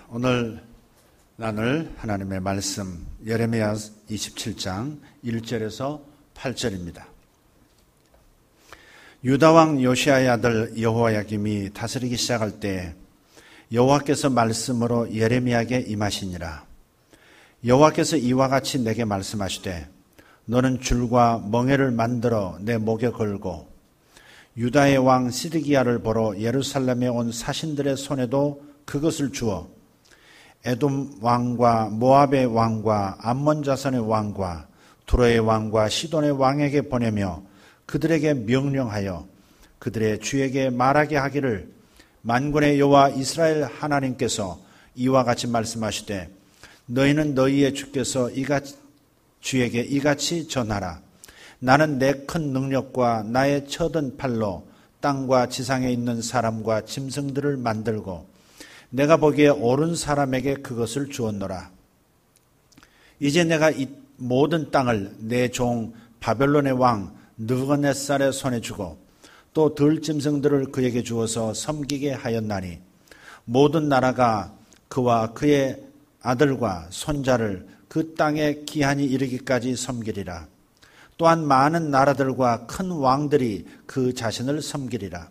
오늘 나눌 하나님의 말씀 예레미야 27장 1절에서 8절입니다. 유다왕 요시야의 아들 여호야김이 다스리기 시작할 때 여호와께서 말씀으로 예레미야에게 임하시니라. 여호와께서 이와 같이 내게 말씀하시되 너는 줄과 멍에를 만들어 내 목에 걸고 유다의 왕 시드기야를 보러 예루살렘에 온 사신들의 손에도 그것을 주어 에돔 왕과 모압의 왕과 암몬 자손의 왕과 두로의 왕과 시돈의 왕에게 보내며 그들에게 명령하여 그들의 주에게 말하게 하기를 만군의 여호와 이스라엘 하나님께서 이와 같이 말씀하시되 너희는 너희의 주께서 주에게 이같이 전하라. 나는 내 큰 능력과 나의 쳐든 팔로 땅과 지상에 있는 사람과 짐승들을 만들고 내가 보기에 옳은 사람에게 그것을 주었노라. 이제 내가 이 모든 땅을 내 종 바벨론의 왕 느부갓네살의 손에 주고 또 들짐승들을 그에게 주어서 섬기게 하였나니 모든 나라가 그와 그의 아들과 손자를 그 땅에 기한이 이르기까지 섬기리라. 또한 많은 나라들과 큰 왕들이 그 자신을 섬기리라.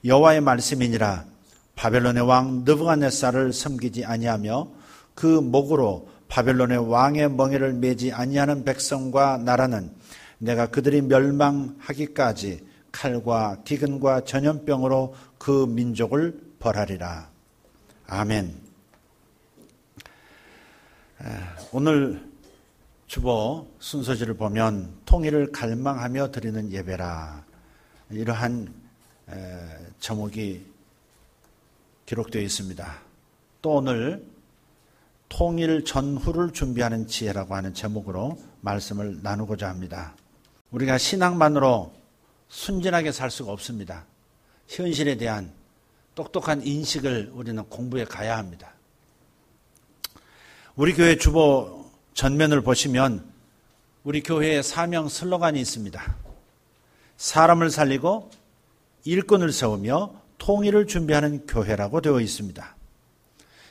여호와의 말씀이니라. 바벨론의 왕 느부갓네살을 섬기지 아니하며 그 목으로 바벨론의 왕의 멍에를 매지 아니하는 백성과 나라는 내가 그들이 멸망하기까지 칼과 기근과 전염병으로 그 민족을 벌하리라. 아멘. 오늘 주보 순서지를 보면 통일을 갈망하며 드리는 예배라, 이러한 제목이 기록되어 있습니다. 또 오늘 통일 전후를 준비하는 지혜라고 하는 제목으로 말씀을 나누고자 합니다. 우리가 신앙만으로 순진하게 살 수가 없습니다. 현실에 대한 똑똑한 인식을 우리는 공부해 가야 합니다. 우리 교회 주보 전면을 보시면 우리 교회의 사명 슬로건이 있습니다. 사람을 살리고 일꾼을 세우며 통일을 준비하는 교회라고 되어 있습니다.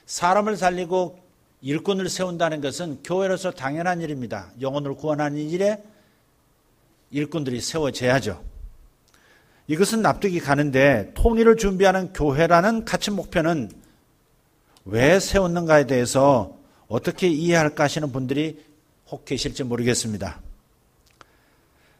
사람을 살리고 일꾼을 세운다는 것은 교회로서 당연한 일입니다. 영혼을 구원하는 일에 일꾼들이 세워져야죠. 이것은 납득이 가는데 통일을 준비하는 교회라는 가치 목표는 왜 세웠는가에 대해서 어떻게 이해할까 하시는 분들이 혹 계실지 모르겠습니다.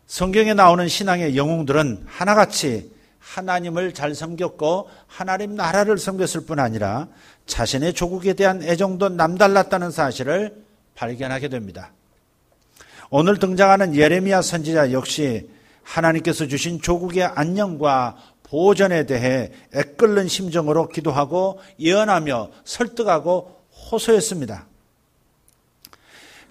성경에 나오는 신앙의 영웅들은 하나같이 하나님을 잘 섬겼고 하나님 나라를 섬겼을 뿐 아니라 자신의 조국에 대한 애정도 남달랐다는 사실을 발견하게 됩니다. 오늘 등장하는 예레미야 선지자 역시 하나님께서 주신 조국의 안녕과 보전에 대해 애끓는 심정으로 기도하고 예언하며 설득하고 호소했습니다.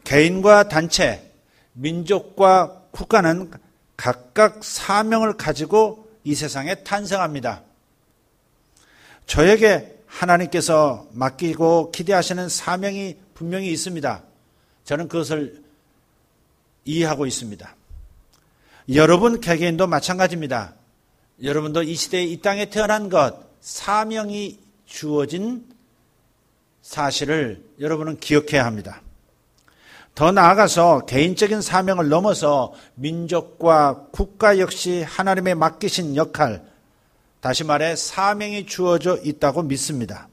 개인과 단체, 민족과 국가는 각각 사명을 가지고 이 세상에 탄생합니다. 저에게 하나님께서 맡기고 기대하시는 사명이 분명히 있습니다. 저는 그것을 이해하고 있습니다. 여러분 개개인도 마찬가지입니다. 여러분도 이 시대에 이 땅에 태어난 것, 사명이 주어진 사실을 여러분은 기억해야 합니다. 더 나아가서 개인적인 사명을 넘어서 민족과 국가 역시 하나님의 맡기신 역할, 다시 말해 사명이 주어져 있다고 믿습니다.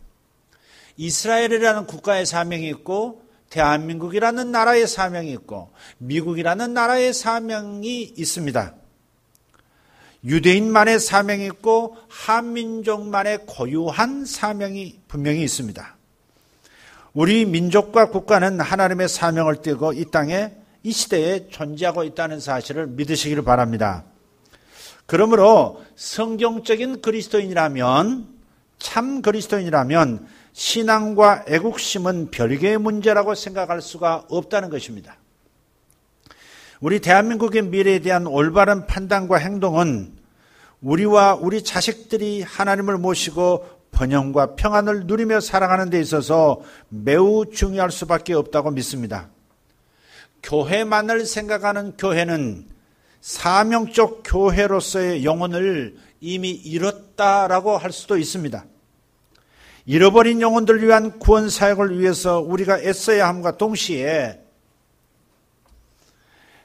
이스라엘이라는 국가의 사명이 있고 대한민국이라는 나라의 사명이 있고 미국이라는 나라의 사명이 있습니다. 유대인만의 사명이 있고 한민족만의 고유한 사명이 분명히 있습니다. 우리 민족과 국가는 하나님의 사명을 띠고 이 땅에 이 시대에 존재하고 있다는 사실을 믿으시기를 바랍니다. 그러므로 성경적인 그리스도인이라면, 참 그리스도인이라면 신앙과 애국심은 별개의 문제라고 생각할 수가 없다는 것입니다. 우리 대한민국의 미래에 대한 올바른 판단과 행동은 우리와 우리 자식들이 하나님을 모시고 번영과 평안을 누리며 살아가는 데 있어서 매우 중요할 수밖에 없다고 믿습니다. 교회만을 생각하는 교회는 사명적 교회로서의 영혼을 이미 잃었다라고 할 수도 있습니다. 잃어버린 영혼들을 위한 구원 사역을 위해서 우리가 애써야 함과 동시에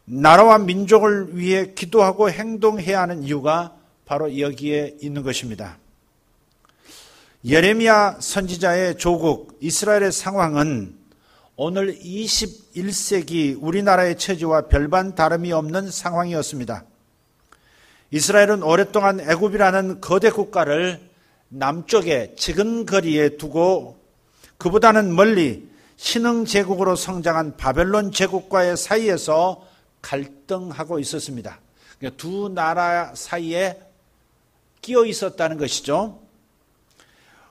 나라와 민족을 위해 기도하고 행동해야 하는 이유가 바로 여기에 있는 것입니다. 예레미야 선지자의 조국 이스라엘의 상황은 오늘 21세기 우리나라의 처지와 별반 다름이 없는 상황이었습니다. 이스라엘은 오랫동안 애굽이라는 거대 국가를 남쪽에 적은 거리에 두고 그보다는 멀리 신흥 제국으로 성장한 바벨론 제국과의 사이에서 갈등하고 있었습니다. 그러니까 두 나라 사이에 끼어 있었다는 것이죠.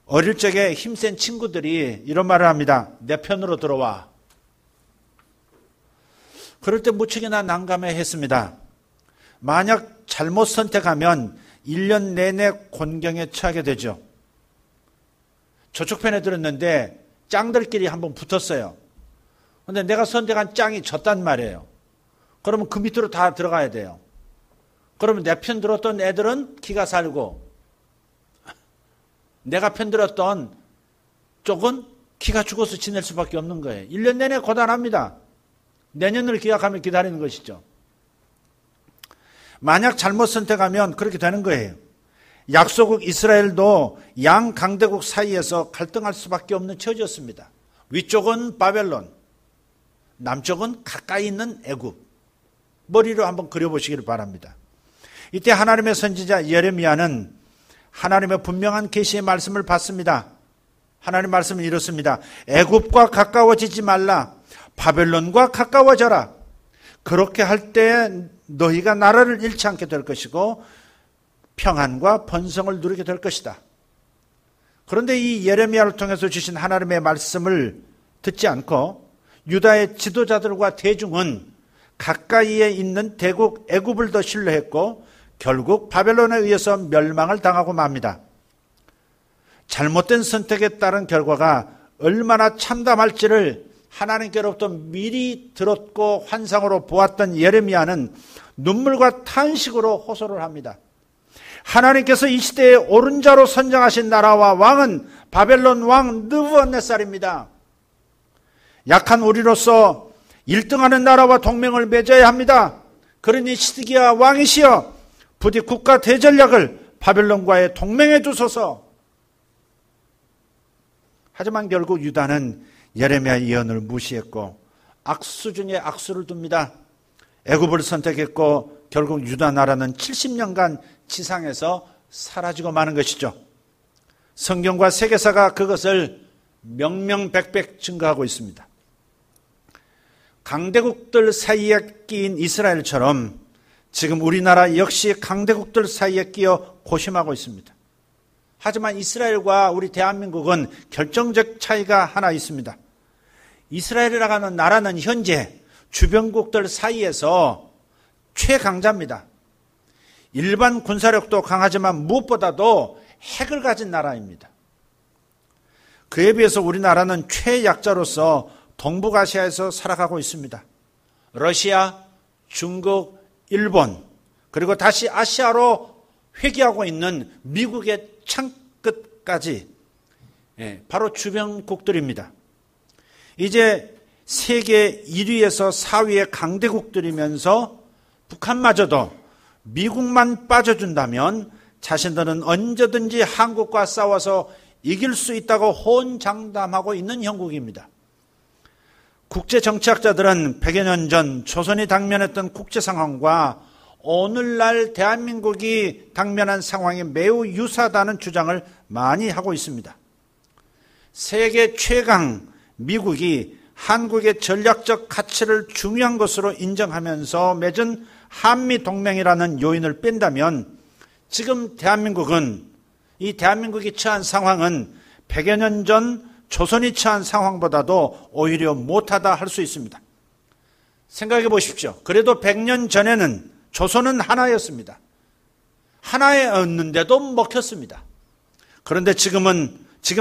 어릴 적에 힘센 친구들이 이런 말을 합니다. 내 편으로 들어와. 그럴 때 무척이나 난감해했습니다. 만약 잘못 선택하면 1년 내내 곤경에 처하게 되죠. 저쪽 편에 들었는데 짱들끼리 한번 붙었어요. 그런데 내가 선택한 짱이 졌단 말이에요. 그러면 그 밑으로 다 들어가야 돼요. 그러면 내 편 들었던 애들은 기가 살고 내가 편들었던 쪽은 기가 죽어서 지낼 수밖에 없는 거예요. 1년 내내 고단합니다. 내년을 기약하며 기다리는 것이죠. 만약 잘못 선택하면 그렇게 되는 거예요. 약소국 이스라엘도 양강대국 사이에서 갈등할 수밖에 없는 처지였습니다. 위쪽은 바벨론, 남쪽은 가까이 있는 애굽. 머리로 한번 그려보시기를 바랍니다. 이때 하나님의 선지자 예레미야는 하나님의 분명한 계시의 말씀을 받습니다. 하나님 말씀은 이렇습니다. 애굽과 가까워지지 말라. 바벨론과 가까워져라. 그렇게 할 때 너희가 나라를 잃지 않게 될 것이고 평안과 번성을 누리게 될 것이다. 그런데 이 예레미야를 통해서 주신 하나님의 말씀을 듣지 않고 유다의 지도자들과 대중은 가까이에 있는 대국 애굽을 더 신뢰했고 결국 바벨론에 의해서 멸망을 당하고 맙니다. 잘못된 선택에 따른 결과가 얼마나 참담할지를 하나님께로부터 미리 들었고 환상으로 보았던 예레미야는 눈물과 탄식으로 호소를 합니다. 하나님께서 이 시대에 오른자로 선정하신 나라와 왕은 바벨론 왕 느부갓네살입니다. 약한 우리로서 1등하는 나라와 동맹을 맺어야 합니다. 그러니 시드기야 왕이시여 부디 국가 대전략을 바벨론과의 동맹에 두소서. 하지만 결국 유다는 예레미야 예언을 무시했고 악수 중에 악수를 둡니다. 애굽을 선택했고 결국 유다 나라는 70년간 지상에서 사라지고 마는 것이죠. 성경과 세계사가 그것을 명명백백 증거하고 있습니다. 강대국들 사이에 끼인 이스라엘처럼 지금 우리나라 역시 강대국들 사이에 끼어 고심하고 있습니다. 하지만 이스라엘과 우리 대한민국은 결정적 차이가 하나 있습니다. 이스라엘이라고 하는 나라는 현재 주변국들 사이에서 최강자입니다. 일반 군사력도 강하지만 무엇보다도 핵을 가진 나라입니다. 그에 비해서 우리나라는 최약자로서 동북아시아에서 살아가고 있습니다. 러시아, 중국, 일본, 그리고 다시 아시아로 회귀하고 있는 미국의 창끝까지 바로 주변국들입니다. 이제 세계 1위에서 4위의 강대국들이면서 북한마저도 미국만 빠져준다면 자신들은 언제든지 한국과 싸워서 이길 수 있다고 호언장담하고 있는 형국입니다. 국제정치학자들은 100여 년 전 조선이 당면했던 국제 상황과 오늘날 대한민국이 당면한 상황이 매우 유사하다는 주장을 많이 하고 있습니다. 세계 최강 미국이 한국의 전략적 가치를 중요한 것으로 인정하면서 맺은 한미동맹이라는 요인을 뺀다면 지금 대한민국은 이 대한민국이 처한 상황은 100여 년 전 조선이 처한 상황보다도 오히려 못하다 할 수 있습니다. 생각해 보십시오. 그래도 100년 전에는 조선은 하나였습니다. 하나였는데도 먹혔습니다. 그런데 지금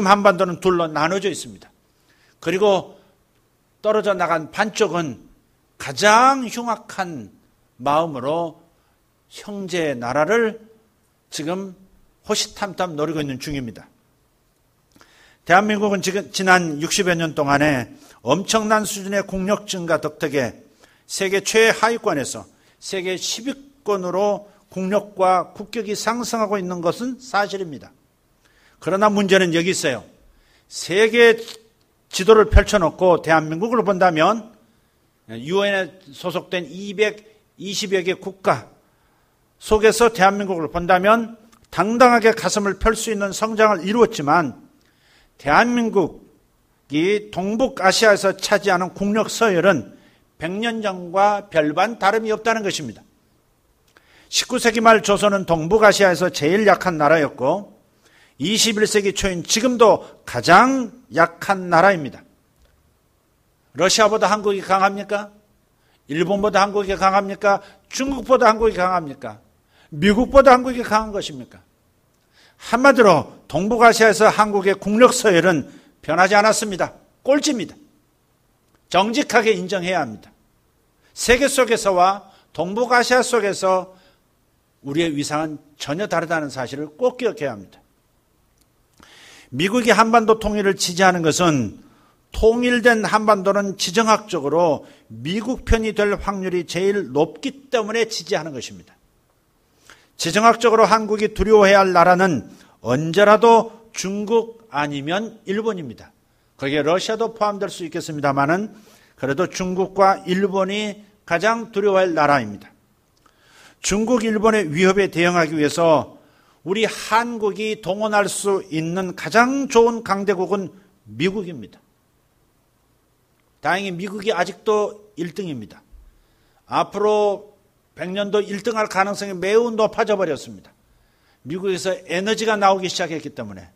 한반도는 둘로 나눠져 있습니다. 그리고 떨어져 나간 반쪽은 가장 흉악한 마음으로 형제 나라를 지금 호시탐탐 노리고 있는 중입니다. 대한민국은 지난 60여 년 동안에 엄청난 수준의 국력 증가 덕택에 세계 최하위권에서 세계 10위권으로 국력과 국격이 상승하고 있는 것은 사실입니다. 그러나 문제는 여기 있어요. 세계 지도를 펼쳐놓고 대한민국을 본다면 유엔에 소속된 220여 개 국가 속에서 대한민국을 본다면 당당하게 가슴을 펼 수 있는 성장을 이루었지만 대한민국이 동북아시아에서 차지하는 국력 서열은 100년 전과 별반 다름이 없다는 것입니다. 19세기 말 조선은 동북아시아에서 제일 약한 나라였고 21세기 초인 지금도 가장 약한 나라입니다. 러시아보다 한국이 강합니까? 일본보다 한국이 강합니까? 중국보다 한국이 강합니까? 미국보다 한국이 강한 것입니까? 한마디로 동북아시아에서 한국의 국력 서열은 변하지 않았습니다. 꼴찌입니다. 정직하게 인정해야 합니다. 세계 속에서와 동북아시아 속에서 우리의 위상은 전혀 다르다는 사실을 꼭 기억해야 합니다. 미국이 한반도 통일을 지지하는 것은 통일된 한반도는 지정학적으로 미국 편이 될 확률이 제일 높기 때문에 지지하는 것입니다. 지정학적으로 한국이 두려워해야 할 나라는 언제라도 중국 아니면 일본입니다. 거기에 러시아도 포함될 수 있겠습니다만은 그래도 중국과 일본이 가장 두려워할 나라입니다. 중국, 일본의 위협에 대응하기 위해서 우리 한국이 동원할 수 있는 가장 좋은 강대국은 미국입니다. 다행히 미국이 아직도 1등입니다. 앞으로 100년도 1등할 가능성이 매우 높아져 버렸습니다. 미국에서 에너지가 나오기 시작했기 때문에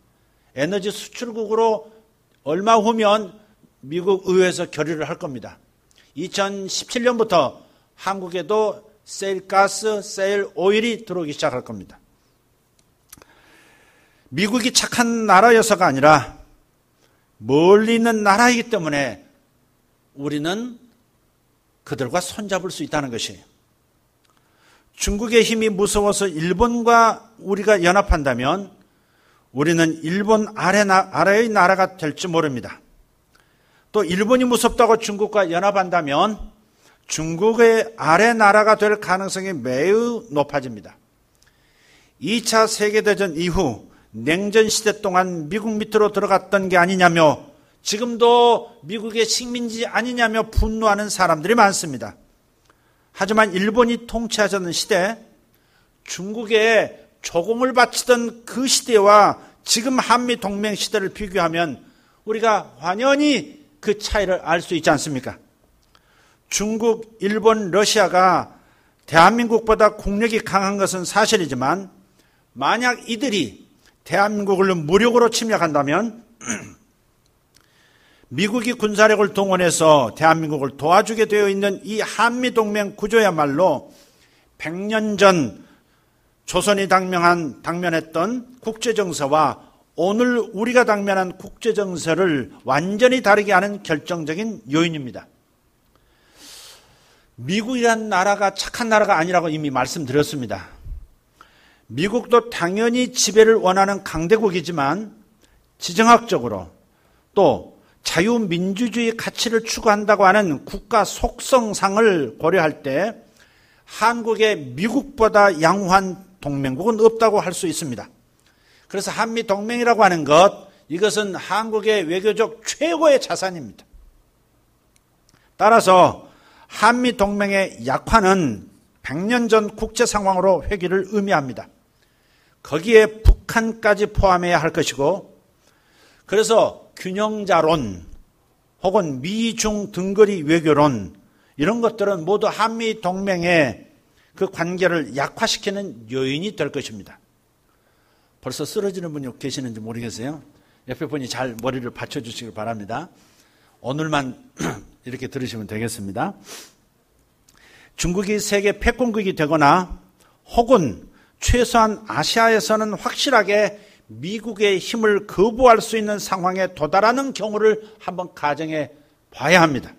에너지 수출국으로 얼마 후면 미국 의회에서 결의를 할 겁니다. 2017년부터 한국에도 세일가스, 세일오일이 들어오기 시작할 겁니다. 미국이 착한 나라여서가 아니라 멀리 있는 나라이기 때문에 우리는 그들과 손잡을 수 있다는 것이에요. 중국의 힘이 무서워서 일본과 우리가 연합한다면 우리는 일본 아래의 나라가 될지 모릅니다. 또 일본이 무섭다고 중국과 연합한다면 중국의 아래 나라가 될 가능성이 매우 높아집니다. 2차 세계대전 이후 냉전 시대 동안 미국 밑으로 들어갔던 게 아니냐며 지금도 미국의 식민지 아니냐며 분노하는 사람들이 많습니다. 하지만 일본이 통치하던 시대, 중국에 조공을 바치던 그 시대와 지금 한미 동맹 시대를 비교하면 우리가 환연히 그 차이를 알 수 있지 않습니까? 중국, 일본, 러시아가 대한민국보다 국력이 강한 것은 사실이지만 만약 이들이 대한민국을 무력으로 침략한다면 미국이 군사력을 동원해서 대한민국을 도와주게 되어 있는 이 한미동맹 구조야말로 100년 전 조선이 당면했던 국제정세와 오늘 우리가 당면한 국제정세를 완전히 다르게 하는 결정적인 요인입니다. 미국이란 나라가 착한 나라가 아니라고 이미 말씀드렸습니다. 미국도 당연히 지배를 원하는 강대국이지만 지정학적으로 또 자유민주주의 가치를 추구한다고 하는 국가 속성상을 고려할 때 한국의 미국보다 양호한 동맹국은 없다고 할 수 있습니다. 그래서 한미동맹이라고 하는 것, 이것은 한국의 외교적 최고의 자산입니다. 따라서 한미동맹의 약화는 100년 전 국제 상황으로 회귀를 의미합니다. 거기에 북한까지 포함해야 할 것이고, 그래서 균형자론 혹은 미중 등거리 외교론 이런 것들은 모두 한미동맹의 그 관계를 약화시키는 요인이 될 것입니다. 벌써 쓰러지는 분이 계시는지 모르겠어요. 옆에 분이 잘 머리를 받쳐주시길 바랍니다. 오늘만 이렇게 들으시면 되겠습니다. 중국이 세계 패권국이 되거나 혹은 최소한 아시아에서는 확실하게 미국의 힘을 거부할 수 있는 상황에 도달하는 경우를 한번 가정해 봐야 합니다.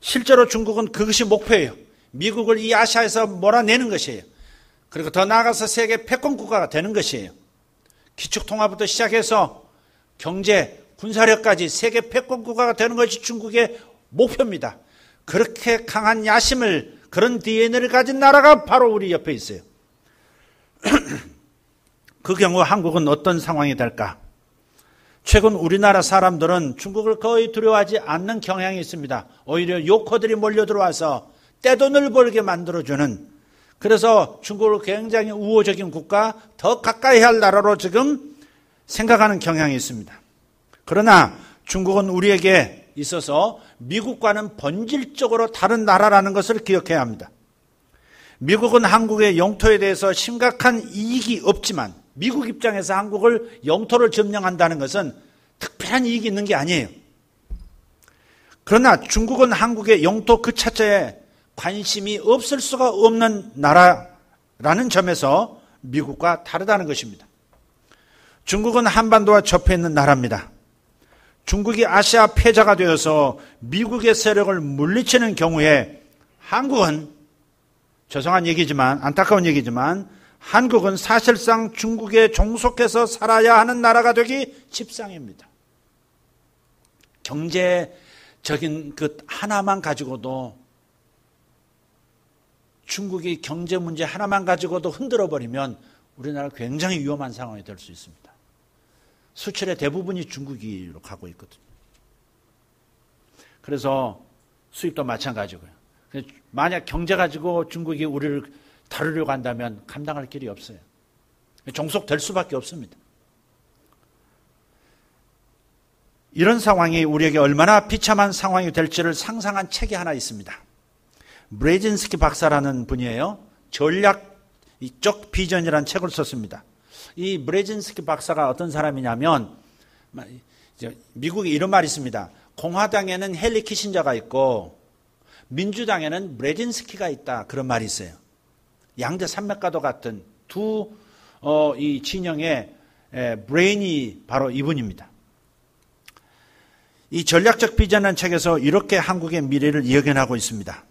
실제로 중국은 그것이 목표예요. 미국을 이 아시아에서 몰아내는 것이에요. 그리고 더 나아가서 세계 패권 국가가 되는 것이에요. 기축통화부터 시작해서 경제, 군사력까지 세계 패권국가가 되는 것이 중국의 목표입니다. 그렇게 강한 야심을, 그런 DNA를 가진 나라가 바로 우리 옆에 있어요. 그 경우 한국은 어떤 상황이 될까? 최근 우리나라 사람들은 중국을 거의 두려워하지 않는 경향이 있습니다. 오히려 요커들이 몰려 들어와서 떼돈을 벌게 만들어주는, 그래서 중국을 굉장히 우호적인 국가, 더 가까이 할 나라로 지금 생각하는 경향이 있습니다. 그러나 중국은 우리에게 있어서 미국과는 본질적으로 다른 나라라는 것을 기억해야 합니다. 미국은 한국의 영토에 대해서 심각한 이익이 없지만 미국 입장에서 한국을 영토를 점령한다는 것은 특별한 이익이 있는 게 아니에요. 그러나 중국은 한국의 영토 그 자체에 관심이 없을 수가 없는 나라라는 점에서 미국과 다르다는 것입니다. 중국은 한반도와 접해 있는 나라입니다. 중국이 아시아 패자가 되어서 미국의 세력을 물리치는 경우에 한국은, 죄송한 얘기지만, 안타까운 얘기지만, 한국은 사실상 중국에 종속해서 살아야 하는 나라가 되기 십상입니다. 경제적인 그 하나만 가지고도, 중국이 경제 문제 하나만 가지고도 흔들어 버리면 우리나라 굉장히 위험한 상황이 될 수 있습니다. 수출의 대부분이 중국으로 가고 있거든요. 그래서 수입도 마찬가지고요. 만약 경제 가지고 중국이 우리를 다루려고 한다면 감당할 길이 없어요. 종속될 수밖에 없습니다. 이런 상황이 우리에게 얼마나 비참한 상황이 될지를 상상한 책이 하나 있습니다. 브레진스키 박사라는 분이에요. 전략적 비전이라는 책을 썼습니다. 이 브레진스키 박사가 어떤 사람이냐면, 미국에 이런 말이 있습니다. 공화당에는 헨리 키신저가 있고 민주당에는 브레진스키가 있다, 그런 말이 있어요. 양대 산맥과도 같은 이 진영의 브레인이 바로 이분입니다. 이 전략적 비전이라는 책에서 이렇게 한국의 미래를 예견하고 있습니다.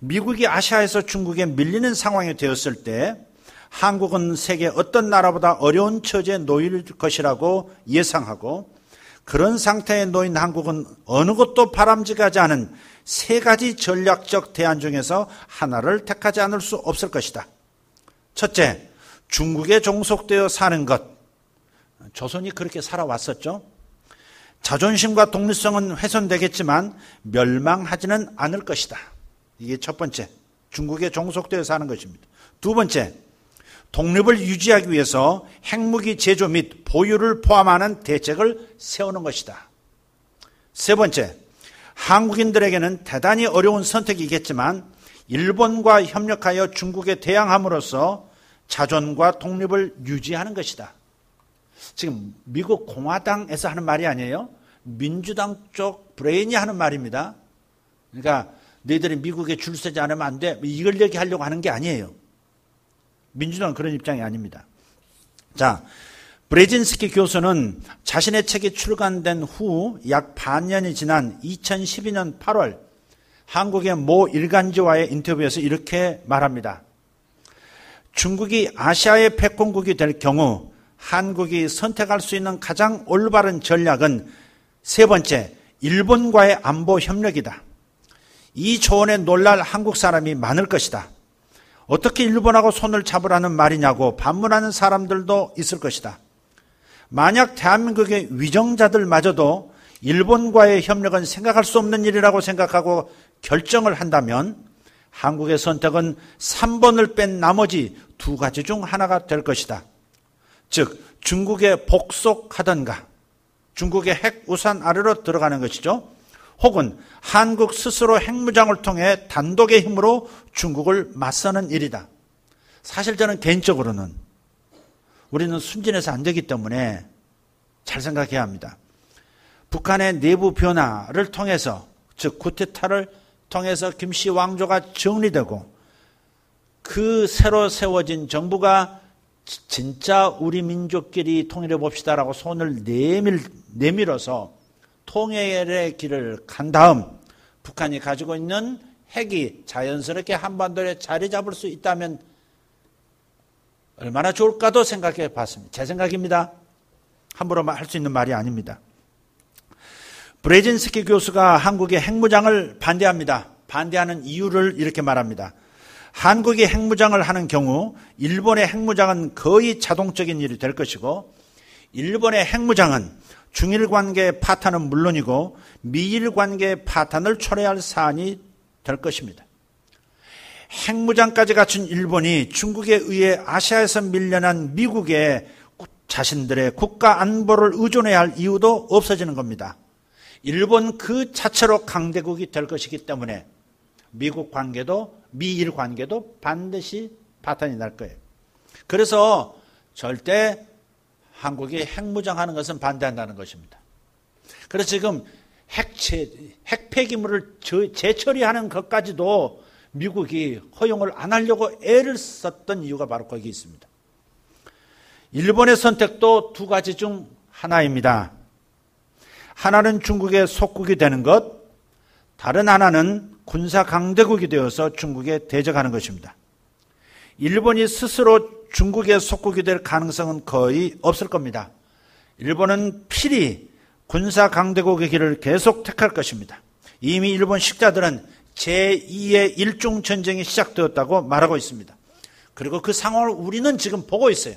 미국이 아시아에서 중국에 밀리는 상황이 되었을 때 한국은 세계 어떤 나라보다 어려운 처지에 놓일 것이라고 예상하고, 그런 상태에 놓인 한국은 어느 것도 바람직하지 않은 세 가지 전략적 대안 중에서 하나를 택하지 않을 수 없을 것이다. 첫째, 중국에 종속되어 사는 것. 조선이 그렇게 살아왔었죠. 자존심과 독립성은 훼손되겠지만 멸망하지는 않을 것이다. 이게 첫 번째, 중국에 종속되어 사는 것입니다. 두 번째, 독립을 유지하기 위해서 핵무기 제조 및 보유를 포함하는 대책을 세우는 것이다. 세 번째, 한국인들에게는 대단히 어려운 선택이겠지만 일본과 협력하여 중국에 대항함으로써 자존과 독립을 유지하는 것이다. 지금 미국 공화당에서 하는 말이 아니에요. 민주당 쪽 브레인이 하는 말입니다. 그러니까 너희들이 미국에 줄 서지 않으면 안 돼, 이걸 얘기하려고 하는 게 아니에요. 민주당은 그런 입장이 아닙니다. 자, 브레진스키 교수는 자신의 책이 출간된 후 약 반년이 지난 2012년 8월 한국의 모 일간지와의 인터뷰에서 이렇게 말합니다. 중국이 아시아의 패권국이 될 경우 한국이 선택할 수 있는 가장 올바른 전략은 세 번째, 일본과의 안보 협력이다. 이 조언에 놀랄 한국 사람이 많을 것이다. 어떻게 일본하고 손을 잡으라는 말이냐고 반문하는 사람들도 있을 것이다. 만약 대한민국의 위정자들마저도 일본과의 협력은 생각할 수 없는 일이라고 생각하고 결정을 한다면 한국의 선택은 3번을 뺀 나머지 두 가지 중 하나가 될 것이다. 즉 중국에 복속하던가 중국의 핵 우산 아래로 들어가는 것이죠. 혹은 한국 스스로 핵무장을 통해 단독의 힘으로 중국을 맞서는 일이다. 사실 저는 개인적으로는 우리는 순진해서 안 되기 때문에 잘 생각해야 합니다. 북한의 내부 변화를 통해서, 즉 쿠데타를 통해서 김씨 왕조가 정리되고 그 새로 세워진 정부가 진짜 우리 민족끼리 통일해 봅시다라고 손을 내밀어서 통일의 길을 간 다음 북한이 가지고 있는 핵이 자연스럽게 한반도에 자리 잡을 수 있다면 얼마나 좋을까도 생각해 봤습니다. 제 생각입니다. 함부로 할 수 있는 말이 아닙니다. 브레진스키 교수가 한국의 핵무장을 반대합니다. 반대하는 이유를 이렇게 말합니다. 한국이 핵무장을 하는 경우 일본의 핵무장은 거의 자동적인 일이 될 것이고 일본의 핵무장은 중일 관계의 파탄은 물론이고 미일 관계의 파탄을 초래할 사안이 될 것입니다. 핵무장까지 갖춘 일본이 중국에 의해 아시아에서 밀려난 미국에 자신들의 국가 안보를 의존해야 할 이유도 없어지는 겁니다. 일본 그 자체로 강대국이 될 것이기 때문에 미국 관계도 미일 관계도 반드시 파탄이 날 거예요. 그래서 절대 한국이 핵무장하는 것은 반대한다는 것입니다. 그래서 지금 핵 폐기물을 재처리하는 것까지도 미국이 허용을 안 하려고 애를 썼던 이유가 바로 거기 있습니다. 일본의 선택도 두 가지 중 하나입니다. 하나는 중국의 속국이 되는 것, 다른 하나는 군사 강대국이 되어서 중국에 대적하는 것입니다. 일본이 스스로 중국의 속국이 될 가능성은 거의 없을 겁니다. 일본은 필히 군사 강대국의 길을 계속 택할 것입니다. 이미 일본 식자들은 제2의 일중 전쟁이 시작되었다고 말하고 있습니다. 그리고 그 상황을 우리는 지금 보고 있어요.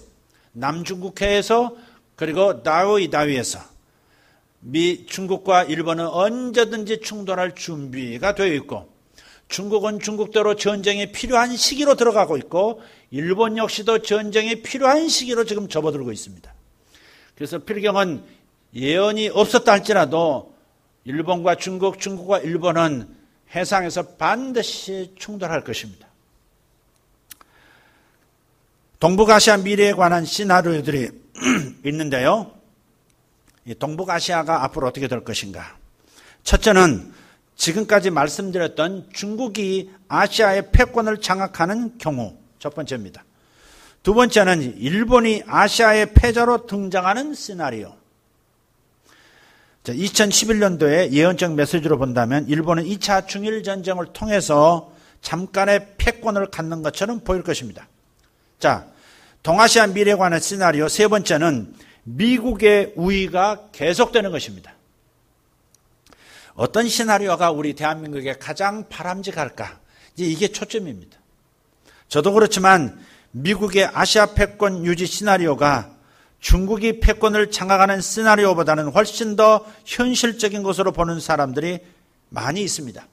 남중국해에서 그리고 다위에서 중국과 일본은 언제든지 충돌할 준비가 되어 있고 중국은 중국대로 전쟁이 필요한 시기로 들어가고 있고 일본 역시도 전쟁이 필요한 시기로 지금 접어들고 있습니다. 그래서 필경은 예언이 없었다 할지라도 일본과 중국, 중국과 일본은 해상에서 반드시 충돌할 것입니다. 동북아시아 미래에 관한 시나리오들이 있는데요. 이 동북아시아가 앞으로 어떻게 될 것인가. 첫째는 지금까지 말씀드렸던 중국이 아시아의 패권을 장악하는 경우 첫 번째입니다. 두 번째는 일본이 아시아의 패자로 등장하는 시나리오. 2011년도에 예언적 메시지로 본다면 일본은 2차 중일전쟁을 통해서 잠깐의 패권을 갖는 것처럼 보일 것입니다. 자, 동아시아 미래에 관한 시나리오 세 번째는 미국의 우위가 계속되는 것입니다. 어떤 시나리오가 우리 대한민국에 가장 바람직할까? 이게 초점입니다. 저도 그렇지만 미국의 아시아 패권 유지 시나리오가 중국이 패권을 장악하는 시나리오보다는 훨씬 더 현실적인 것으로 보는 사람들이 많이 있습니다.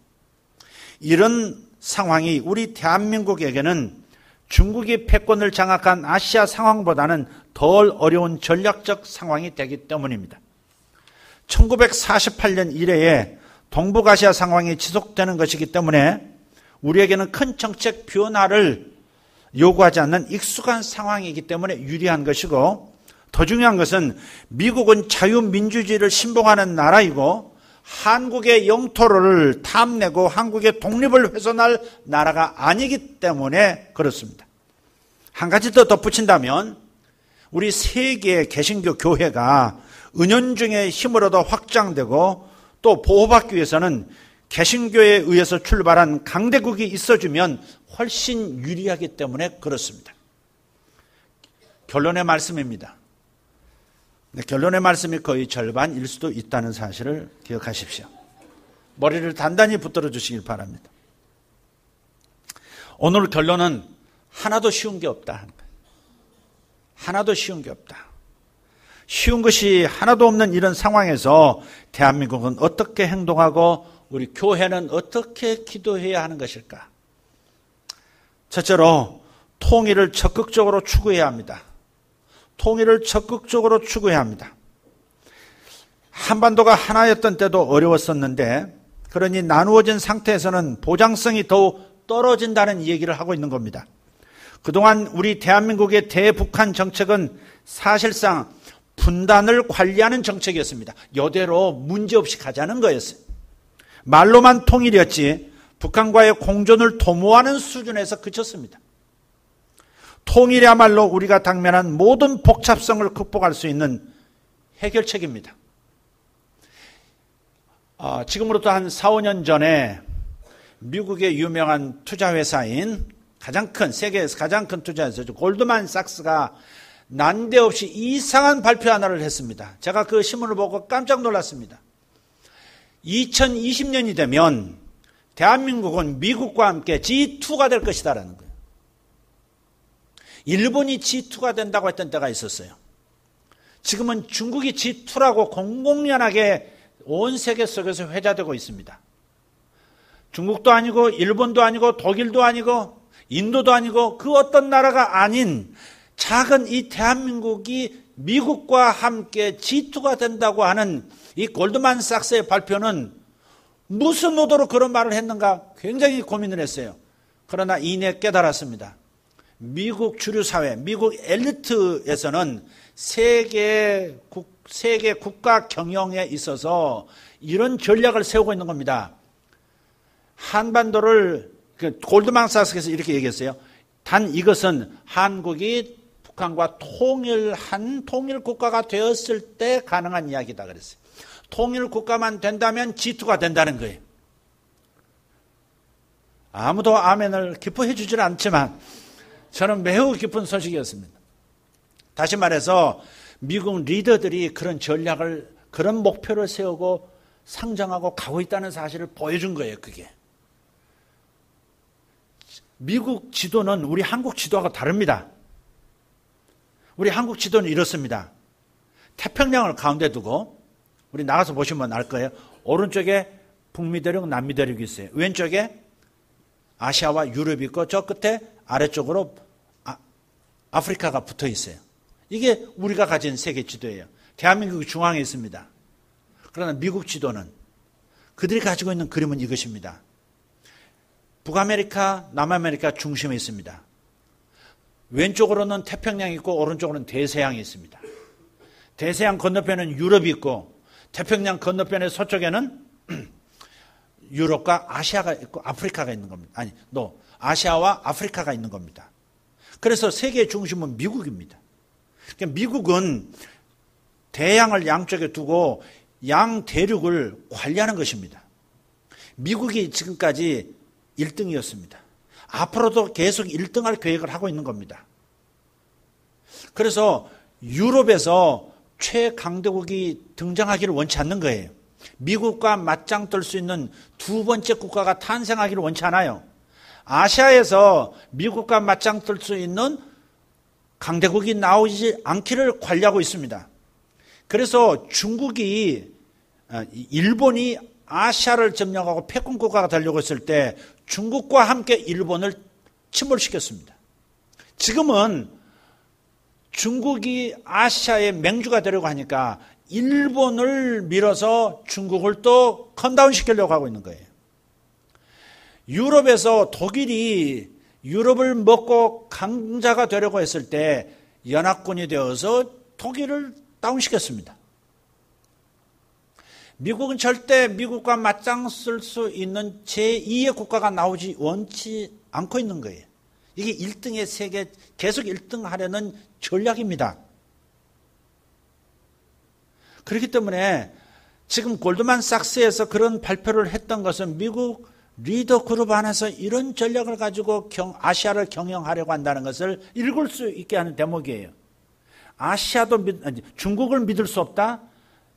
이런 상황이 우리 대한민국에게는 중국이 패권을 장악한 아시아 상황보다는 덜 어려운 전략적 상황이 되기 때문입니다. 1948년 이래에 동북아시아 상황이 지속되는 것이기 때문에 우리에게는 큰 정책 변화를 요구하지 않는 익숙한 상황이기 때문에 유리한 것이고 더 중요한 것은 미국은 자유민주주의를 신봉하는 나라이고 한국의 영토를 탐내고 한국의 독립을 훼손할 나라가 아니기 때문에 그렇습니다. 한 가지 더 덧붙인다면 우리 세계의 개신교 교회가 은연중에 힘을 얻어 확장되고 또 보호받기 위해서는 개신교에 의해서 출발한 강대국이 있어주면 훨씬 유리하기 때문에 그렇습니다. 결론의 말씀입니다. 결론의 말씀이 거의 절반일 수도 있다는 사실을 기억하십시오. 머리를 단단히 붙들어 주시길 바랍니다. 오늘 결론은 하나도 쉬운 게 없다. 하나도 쉬운 게 없다. 쉬운 것이 하나도 없는 이런 상황에서 대한민국은 어떻게 행동하고 우리 교회는 어떻게 기도해야 하는 것일까? 첫째로 통일을 적극적으로 추구해야 합니다. 통일을 적극적으로 추구해야 합니다. 한반도가 하나였던 때도 어려웠었는데 그러니 나누어진 상태에서는 보장성이 더욱 떨어진다는 얘기를 하고 있는 겁니다. 그동안 우리 대한민국의 대북한 정책은 사실상 분단을 관리하는 정책이었습니다. 이대로 문제없이 가자는 거였어요. 말로만 통일이었지 북한과의 공존을 도모하는 수준에서 그쳤습니다. 통일이야말로 우리가 당면한 모든 복잡성을 극복할 수 있는 해결책입니다. 지금으로부터 한 4, 5년 전에 미국의 유명한 투자회사인 세계에서 가장 큰 투자회사죠. 골드만삭스가 난데없이 이상한 발표 하나를 했습니다. 제가 그 신문을 보고 깜짝 놀랐습니다. 2020년이 되면 대한민국은 미국과 함께 G2가 될 것이다라는 거예요. 일본이 G2가 된다고 했던 때가 있었어요. 지금은 중국이 G2라고 공공연하게 온 세계 속에서 회자되고 있습니다. 중국도 아니고 일본도 아니고 독일도 아니고 인도도 아니고 그 어떤 나라가 아닌 작은 이 대한민국이 미국과 함께 G2가 된다고 하는 이 골드만삭스의 발표는 무슨 의도로 그런 말을 했는가 굉장히 고민을 했어요. 그러나 이내 깨달았습니다. 미국 주류 사회, 미국 엘리트에서는 세계 국가 경영에 있어서 이런 전략을 세우고 있는 겁니다. 한반도를 골드만삭스에서 이렇게 얘기했어요. 단 이것은 한국이 북한과 통일한 통일 국가가 되었을 때 가능한 이야기다 그랬어요. 통일 국가만 된다면 G2가 된다는 거예요. 아무도 아멘을 기뻐해 주질 않지만 저는 매우 기쁜 소식이었습니다. 다시 말해서 미국 리더들이 그런 전략을, 그런 목표를 세우고 상정하고 가고 있다는 사실을 보여준 거예요, 그게. 미국 지도는 우리 한국 지도하고 다릅니다. 우리 한국 지도는 이렇습니다. 태평양을 가운데 두고, 우리 나가서 보시면 알 거예요. 오른쪽에 북미 대륙, 남미 대륙이 있어요. 왼쪽에 아시아와 유럽이 있고, 저 끝에 아래쪽으로 아프리카가 붙어 있어요. 이게 우리가 가진 세계 지도예요. 대한민국이 중앙에 있습니다. 그러나 미국 지도는 그들이 가지고 있는 그림은 이것입니다. 북아메리카, 남아메리카 중심에 있습니다. 왼쪽으로는 태평양이 있고 오른쪽으로는 대서양이 있습니다. 대서양 건너편에는 유럽이 있고 태평양 건너편의 서쪽에는 유럽과 아시아가 있고 아프리카가 있는 겁니다. 아니, 아시아와 아프리카가 있는 겁니다. 그래서 세계의 중심은 미국입니다. 그러니까 미국은 대양을 양쪽에 두고 양 대륙을 관리하는 것입니다. 미국이 지금까지 1등이었습니다. 앞으로도 계속 1등할 계획을 하고 있는 겁니다. 그래서 유럽에서 최강대국이 등장하기를 원치 않는 거예요. 미국과 맞짱 뜰 수 있는 두 번째 국가가 탄생하기를 원치 않아요. 아시아에서 미국과 맞짱 뜰 수 있는 강대국이 나오지 않기를 관리하고 있습니다. 그래서 일본이 아시아를 점령하고 패권 국가가 되려고 했을 때 중국과 함께 일본을 침몰시켰습니다. 지금은 중국이 아시아의 맹주가 되려고 하니까 일본을 밀어서 중국을 또 컨다운 시키려고 하고 있는 거예요. 유럽에서 독일이 유럽을 먹고 강자가 되려고 했을 때 연합군이 되어서 독일을 다운시켰습니다. 미국은 절대 미국과 맞짱 쓸 수 있는 제2의 국가가 나오지 원치 않고 있는 거예요. 이게 1등의 세계, 계속 1등 하려는 전략입니다. 그렇기 때문에 지금 골드만삭스에서 그런 발표를 했던 것은 미국 리더 그룹 안에서 이런 전략을 가지고 아시아를 경영하려고 한다는 것을 읽을 수 있게 하는 대목이에요. 중국을 믿을 수 없다?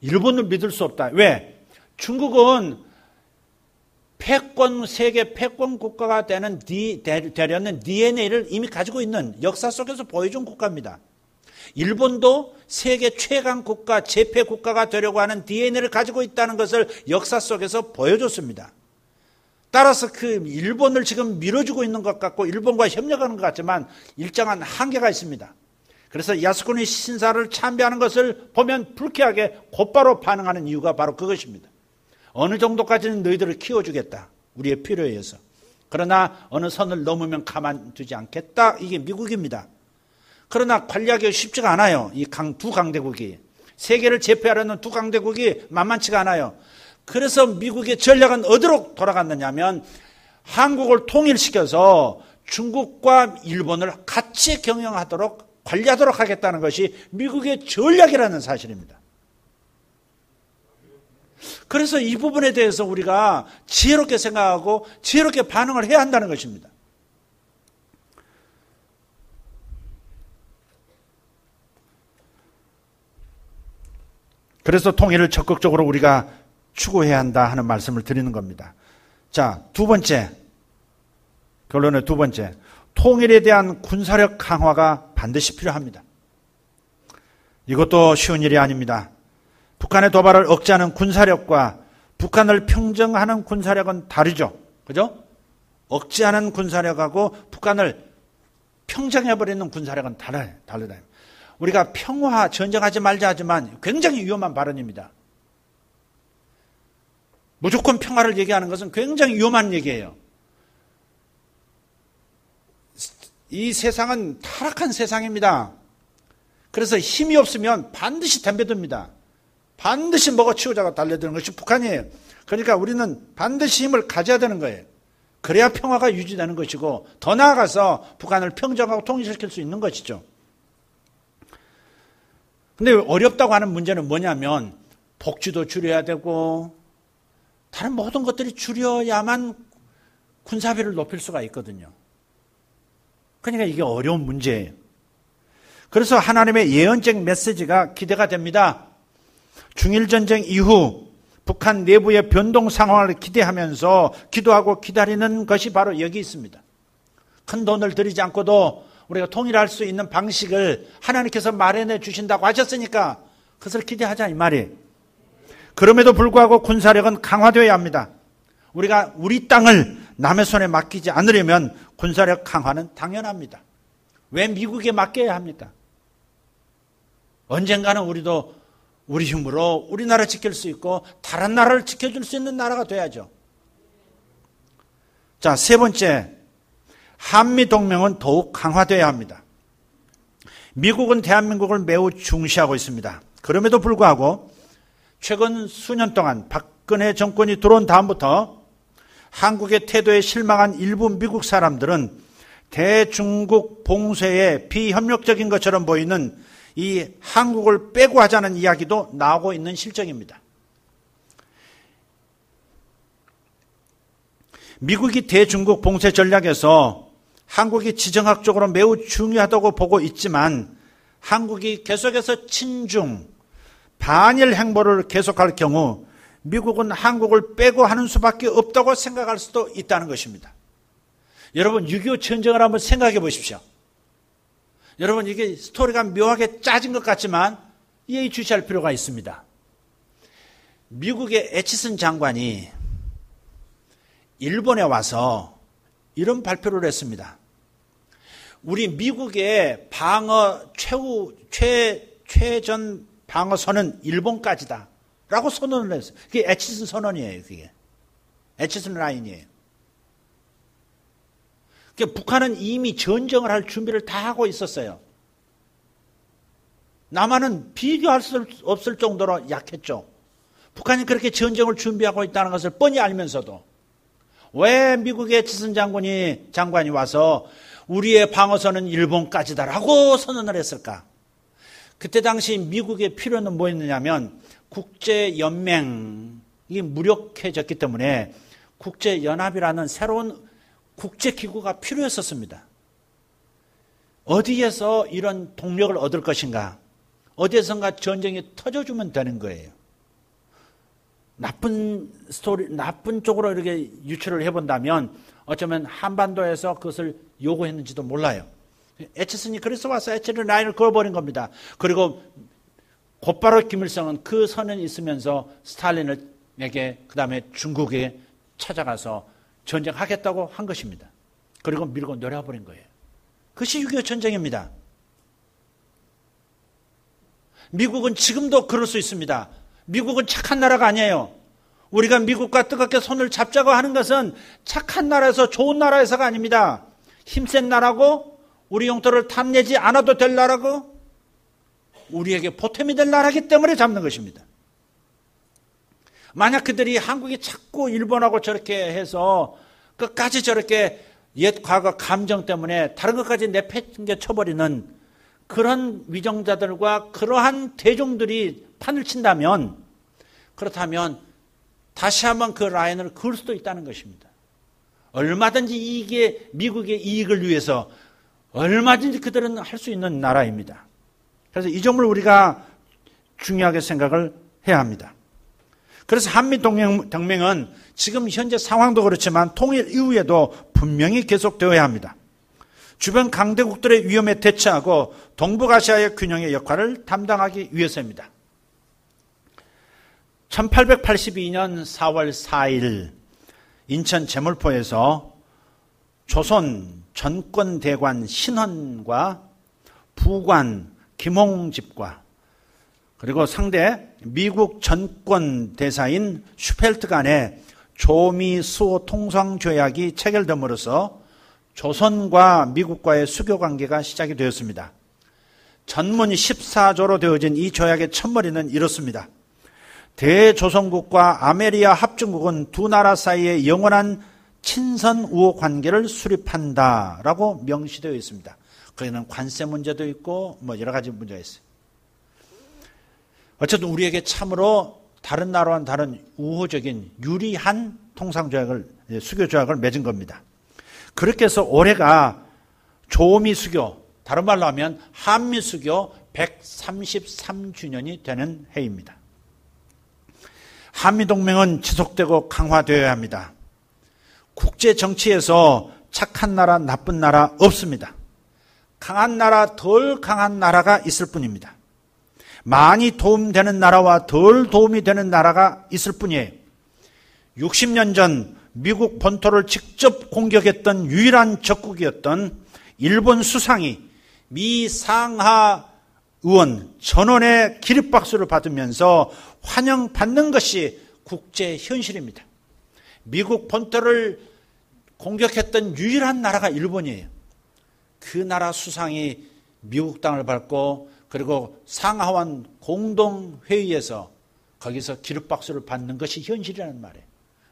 일본을 믿을 수 없다. 왜? 중국은 세계 패권 국가가 되려는 DNA를 이미 가지고 있는 역사 속에서 보여준 국가입니다. 일본도 세계 최강 국가, 제패 국가가 되려고 하는 DNA를 가지고 있다는 것을 역사 속에서 보여줬습니다. 따라서 그 일본을 지금 밀어주고 있는 것 같고 일본과 협력하는 것 같지만 일정한 한계가 있습니다. 그래서 야스쿠니 신사를 참배하는 것을 보면 불쾌하게 곧바로 반응하는 이유가 바로 그것입니다. 어느 정도까지는 너희들을 키워주겠다. 우리의 필요에 의해서. 그러나 어느 선을 넘으면 가만두지 않겠다. 이게 미국입니다. 그러나 관리하기가 쉽지가 않아요. 이 두 강대국이. 세계를 제패하려는 두 강대국이 만만치가 않아요. 그래서 미국의 전략은 어디로 돌아갔느냐 하면 한국을 통일시켜서 중국과 일본을 같이 경영하도록 관리하도록 하겠다는 것이 미국의 전략이라는 사실입니다. 그래서 이 부분에 대해서 우리가 지혜롭게 생각하고 지혜롭게 반응을 해야 한다는 것입니다. 그래서 통일을 적극적으로 우리가 추구해야 한다 하는 말씀을 드리는 겁니다. 자, 두 번째, 결론의 두 번째, 통일에 대한 군사력 강화가 반드시 필요합니다. 이것도 쉬운 일이 아닙니다. 북한의 도발을 억제하는 군사력과 북한을 평정하는 군사력은 다르죠. 그죠? 억제하는 군사력하고 북한을 평정해버리는 군사력은 다르다. 우리가 평화, 전쟁하지 말자 하지만 굉장히 위험한 발언입니다. 무조건 평화를 얘기하는 것은 굉장히 위험한 얘기예요. 이 세상은 타락한 세상입니다. 그래서 힘이 없으면 반드시 덤벼듭니다. 반드시 먹어치우자고 달려드는 것이 북한이에요. 그러니까 우리는 반드시 힘을 가져야 되는 거예요. 그래야 평화가 유지되는 것이고 더 나아가서 북한을 평정하고 통일시킬 수 있는 것이죠. 근데 어렵다고 하는 문제는 뭐냐면 복지도 줄여야 되고 다른 모든 것들이 줄여야만 군사비를 높일 수가 있거든요. 그러니까 이게 어려운 문제예요. 그래서 하나님의 예언적 메시지가 기대가 됩니다. 중일전쟁 이후 북한 내부의 변동 상황을 기대하면서 기도하고 기다리는 것이 바로 여기 있습니다. 큰 돈을 들이지 않고도 우리가 통일할 수 있는 방식을 하나님께서 마련해 주신다고 하셨으니까 그것을 기대하자 이 말이에요. 그럼에도 불구하고 군사력은 강화되어야 합니다. 우리가 우리 땅을 남의 손에 맡기지 않으려면 군사력 강화는 당연합니다. 왜 미국에 맡겨야 합니까? 언젠가는 우리도 우리 힘으로 우리나라 지킬 수 있고 다른 나라를 지켜줄 수 있는 나라가 돼야죠. 자, 세 번째, 한미동맹은 더욱 강화되어야 합니다. 미국은 대한민국을 매우 중시하고 있습니다. 그럼에도 불구하고 최근 수년 동안 박근혜 정권이 들어온 다음부터 한국의 태도에 실망한 일부 미국 사람들은 대중국 봉쇄에 비협력적인 것처럼 보이는 이 한국을 빼고 하자는 이야기도 나오고 있는 실정입니다. 미국이 대중국 봉쇄 전략에서 한국이 지정학적으로 매우 중요하다고 보고 있지만 한국이 계속해서 친중, 반일 행보를 계속할 경우 미국은 한국을 빼고 하는 수밖에 없다고 생각할 수도 있다는 것입니다. 여러분 6.25 전쟁을 한번 생각해 보십시오. 여러분 이게 스토리가 묘하게 짜진 것 같지만 예의 주시할 필요가 있습니다. 미국의 애치슨 장관이 일본에 와서 이런 발표를 했습니다. 우리 미국의 방어 최전 방어선은 일본까지다 라고 선언을 했어요. 그게 애치슨 선언이에요. 그게 애치슨 라인이에요. 그러니까 북한은 이미 전쟁을 할 준비를 다 하고 있었어요. 남한은 비교할 수 없을 정도로 약했죠. 북한이 그렇게 전쟁을 준비하고 있다는 것을 뻔히 알면서도 왜 미국의 애치슨 장관이 와서 우리의 방어선은 일본까지다라고 선언을 했을까? 그때 당시 미국의 필요는 뭐였느냐면 국제연맹이 무력해졌기 때문에 국제연합이라는 새로운 국제기구가 필요했었습니다. 어디에서 이런 동력을 얻을 것인가? 어디에선가 전쟁이 터져주면 되는 거예요. 나쁜 쪽으로 이렇게 유추를 해본다면 어쩌면 한반도에서 그것을 요구했는지도 몰라요. 애치슨이 그래서 와서 애치슨 라인을 그어버린 겁니다. 그리고 곧바로 김일성은 그 선언이 있으면서 스탈린에게 그 다음에 중국에 찾아가서 전쟁하겠다고 한 것입니다. 그리고 밀고 내려버린 거예요. 그것이 6.25 전쟁입니다. 미국은 지금도 그럴 수 있습니다. 미국은 착한 나라가 아니에요. 우리가 미국과 뜨겁게 손을 잡자고 하는 것은 착한 나라에서 좋은 나라에서가 아닙니다. 힘센 나라고 우리 영토를 탐내지 않아도 될 나라고 우리에게 보탬이 될 나라이기 때문에 잡는 것입니다. 만약 그들이 한국이 자꾸 일본하고 저렇게 해서 끝까지 저렇게 옛 과거 감정 때문에 다른 것까지 내팽개 쳐버리는 그런 위정자들과 그러한 대종들이 판을 친다면 그렇다면 다시 한번 그 라인을 그을 수도 있다는 것입니다. 얼마든지 이게 미국의 이익을 위해서 얼마든지 그들은 할 수 있는 나라입니다. 그래서 이 점을 우리가 중요하게 생각을 해야 합니다. 그래서 한미동맹은 지금 현재 상황도 그렇지만 통일 이후에도 분명히 계속되어야 합니다. 주변 강대국들의 위험에 대처하고 동북아시아의 균형의 역할을 담당하기 위해서입니다. 1882년 4월 4일 인천 제물포에서 조선 전권대관 신헌과 부관 김홍집과 그리고 상대 미국 전권대사인 슈펠트 간의 조미 수호 통상조약이 체결됨으로써 조선과 미국과의 수교 관계가 시작이 되었습니다. 전문 14조로 되어진 이 조약의 첫머리는 이렇습니다. 대조선국과 아메리아 합중국은 두 나라 사이에 영원한 친선 우호 관계를 수립한다라고 명시되어 있습니다. 거기는 관세 문제도 있고 여러 가지 문제가 있어요. 어쨌든 우리에게 참으로 다른 나라와는 다른 우호적인 유리한 통상조약을 수교조약을 맺은 겁니다. 그렇게 해서 올해가 조미수교, 다른 말로 하면 한미수교 133주년이 되는 해입니다. 한미동맹은 지속되고 강화되어야 합니다. 국제 정치에서 착한 나라, 나쁜 나라 없습니다. 강한 나라, 덜 강한 나라가 있을 뿐입니다. 많이 도움되는 나라와 덜 도움이 되는 나라가 있을 뿐이에요. 60년 전 미국 본토를 직접 공격했던 유일한 적국이었던 일본 수상이 미 상하 의원 전원의 기립박수를 받으면서 환영받는 것이 국제 현실입니다. 미국 본토를 공격했던 유일한 나라가 일본이에요. 그 나라 수상이 미국 땅을 밟고 그리고 상하원 공동회의에서 거기서 기립박수를 받는 것이 현실이라는 말이에요.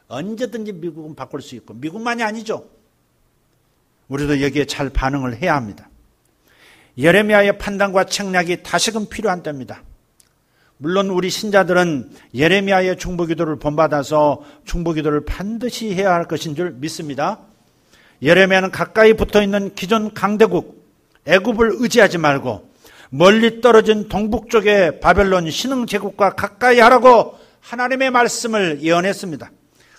언제든지 미국은 바꿀 수 있고 미국만이 아니죠. 우리도 여기에 잘 반응을 해야 합니다. 예레미야의 판단과 책략이 다시금 필요한 때입니다. 물론 우리 신자들은 예레미야의 중보기도를 본받아서 중보기도를 반드시 해야 할 것인 줄 믿습니다. 예레미야는 가까이 붙어있는 기존 강대국 애굽을 의지하지 말고 멀리 떨어진 동북쪽의 바벨론 신흥제국과 가까이 하라고 하나님의 말씀을 예언했습니다.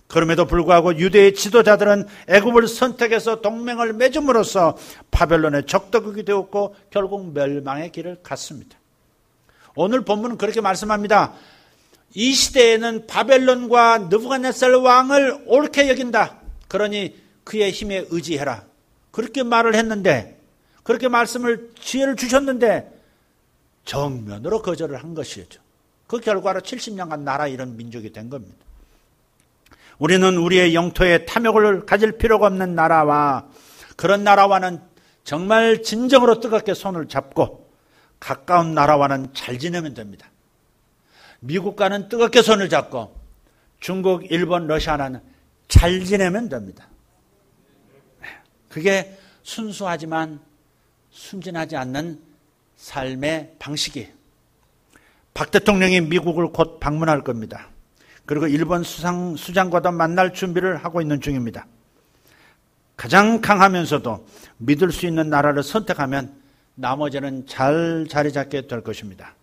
그럼에도 불구하고 유대의 지도자들은 애굽을 선택해서 동맹을 맺음으로써 바벨론의 적대국이 되었고 결국 멸망의 길을 갔습니다. 오늘 본문은 그렇게 말씀합니다. 이 시대에는 바벨론과 느부갓네살 왕을 옳게 여긴다. 그러니 그의 힘에 의지해라. 그렇게 말을 했는데, 그렇게 말씀을 지혜를 주셨는데 정면으로 거절을 한 것이죠. 그 결과로 70년간 나라 잃은 민족이 된 겁니다. 우리는 우리의 영토에 탐욕을 가질 필요가 없는 나라와 그런 나라와는 정말 진정으로 뜨겁게 손을 잡고 가까운 나라와는 잘 지내면 됩니다. 미국과는 뜨겁게 손을 잡고 중국, 일본, 러시아는 잘 지내면 됩니다. 그게 순수하지만 순진하지 않는 삶의 방식이에요. 박 대통령이 미국을 곧 방문할 겁니다. 그리고 일본 수장과도 만날 준비를 하고 있는 중입니다. 가장 강하면서도 믿을 수 있는 나라를 선택하면 나머지는 잘 자리 잡게 될 것입니다.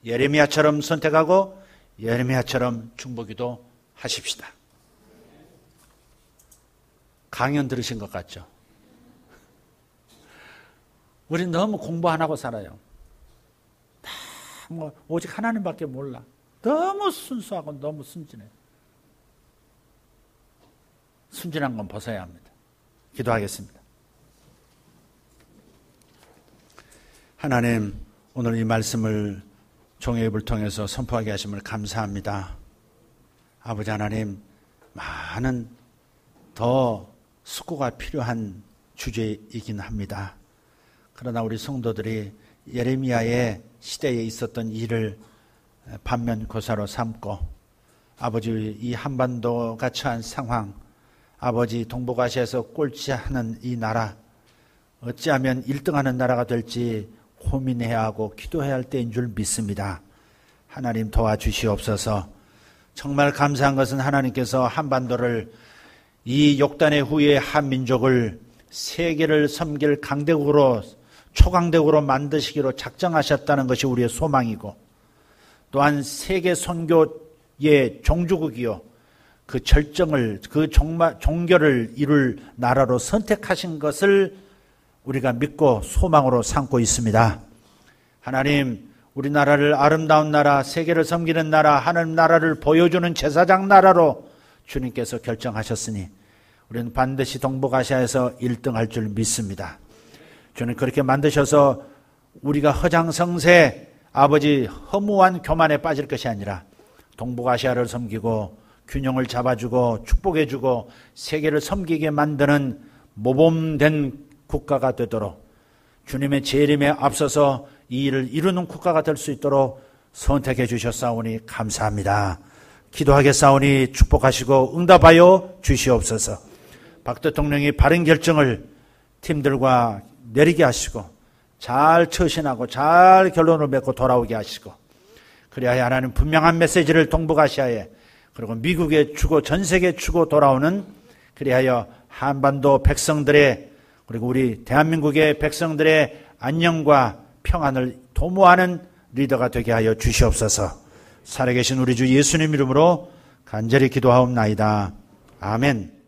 예레미야처럼 선택하고 예레미야처럼 중보기도 하십시다. 강연 들으신 것 같죠? 우리 너무 공부 안 하고 살아요. 다 오직 하나님밖에 몰라. 너무 순수하고 너무 순진해요. 순진한 건 벗어야 합니다. 기도하겠습니다. 하나님, 오늘 이 말씀을 종의 입을 통해서 선포하게 하심을 감사합니다. 아버지 하나님, 많은 더 숙고가 필요한 주제이긴 합니다. 그러나 우리 성도들이 예레미야의 시대에 있었던 일을 반면교사로 삼고 아버지 이 한반도가 처한 상황, 아버지 동북아시아에서 꼴찌하는 이 나라, 어찌하면 1등하는 나라가 될지 고민해야 하고 기도해야 할 때인 줄 믿습니다. 하나님 도와주시옵소서. 정말 감사한 것은 하나님께서 한반도를 이 욕단의 후에 한민족을 세계를 섬길 강대국으로 초강대국으로 만드시기로 작정하셨다는 것이 우리의 소망이고 또한 세계 선교의 종주국이요 그 절정을 그 종교를 이룰 나라로 선택하신 것을 우리가 믿고 소망으로 삼고 있습니다. 하나님, 우리나라를 아름다운 나라, 세계를 섬기는 나라, 하나님 나라를 보여주는 제사장 나라로 주님께서 결정하셨으니 우리는 반드시 동북아시아에서 1등할 줄 믿습니다. 주님 그렇게 만드셔서 우리가 허장성세 아버지 허무한 교만에 빠질 것이 아니라 동북아시아를 섬기고 균형을 잡아주고 축복해주고 세계를 섬기게 만드는 모범된 국가가 되도록 주님의 재림에 앞서서 이 일을 이루는 국가가 될 수 있도록 선택해 주셨사오니 감사합니다. 기도하겠사오니 축복하시고 응답하여 주시옵소서. 박 대통령이 바른 결정을 팀들과 내리게 하시고 잘 처신하고 잘 결론을 맺고 돌아오게 하시고 그래야 하나님 분명한 메시지를 동북아시아에 그리고 미국에 주고 전 세계에 주고 돌아오는 그리하여 한반도 백성들의 그리고 우리 대한민국의 백성들의 안녕과 평안을 도모하는 리더가 되게 하여 주시옵소서. 살아계신 우리 주 예수님 이름으로 간절히 기도하옵나이다. 아멘.